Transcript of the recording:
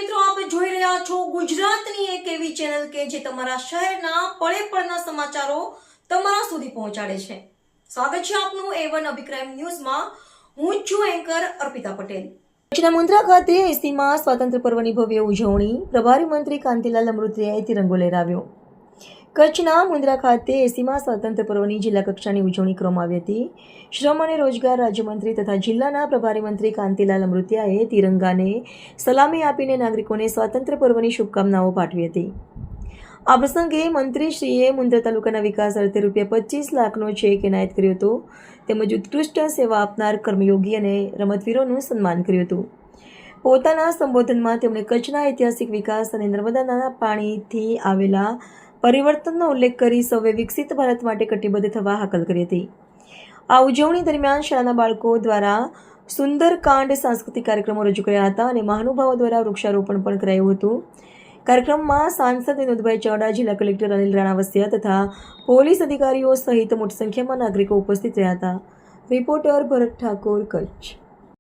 મિત્રો, આપ જોઈ રહ્યા છો ગુજરાતની એક એવી ચેનલ કે જે તમારા શહેરના પળે પળના સમાચારો તમારા સુધી પહોંચાડે છે. સ્વાગત છે આપનું A1 અભિક્રાઇમ ન્યૂઝમાં. હું છું એન્કર અર્પિતા પટેલ. કચ્છના મુન્દ્રા ખાતે 80માં સ્વાતંત્ર્ય પર્વની ભવ્ય ઉજવણી. પ્રભારી મંત્રી કાંતિલાલ અમૃતિયાએ તિરંગો લહેરાવ્યો. કચ્છના મુન્દ્રા ખાતે 80માં સ્વાતંત્ર્ય પર્વની જિલ્લા કક્ષાની ઉજવણી કરવામાં આવી હતી. શ્રમ અને રોજગાર રાજ્યમંત્રી તથા જિલ્લાના પ્રભારી મંત્રી કાંતિલાલ અમૃતિયાએ તિરંગાને સલામી આપીને નાગરિકોને સ્વાતંત્ર્ય પર્વની શુભકામનાઓ પાઠવી હતી. આ પ્રસંગે મંત્રીશ્રીએ મુન્દ્રા તાલુકાના વિકાસ અર્થે ₹25 લાખનો ચેક એનાયત કર્યો હતો. તેમજ ઉત્કૃષ્ટ સેવા આપનાર કર્મયોગી અને રમતવીરોનું સન્માન કર્યું હતું. પોતાના સંબોધનમાં તેમણે કચ્છના ઐતિહાસિક વિકાસ અને નર્મદાના પાણીથી આવેલા પરિવર્તનનો ઉલ્લેખ કરી સૌએ વિકસિત ભારત માટે કટિબદ્ધ થવા હાકલ કરી હતી. આ ઉજવણી દરમિયાન શાળાના બાળકો દ્વારા સુંદરકાંડ સાંસ્કૃતિક કાર્યક્રમો રજૂ કર્યા હતા અને મહાનુભાવો દ્વારા વૃક્ષારોપણ પણ કરાયું હતું. કાર્યક્રમમાં સાંસદ વિનોદભાઈ ચાવડા, જિલ્લા કલેક્ટર અનિલ રાણાવસિયા તથા પોલીસ અધિકારીઓ સહિત મોટી સંખ્યામાં નાગરિકો ઉપસ્થિત રહ્યા હતા. રિપોર્ટર ભરત ઠાકોર, કચ્છ.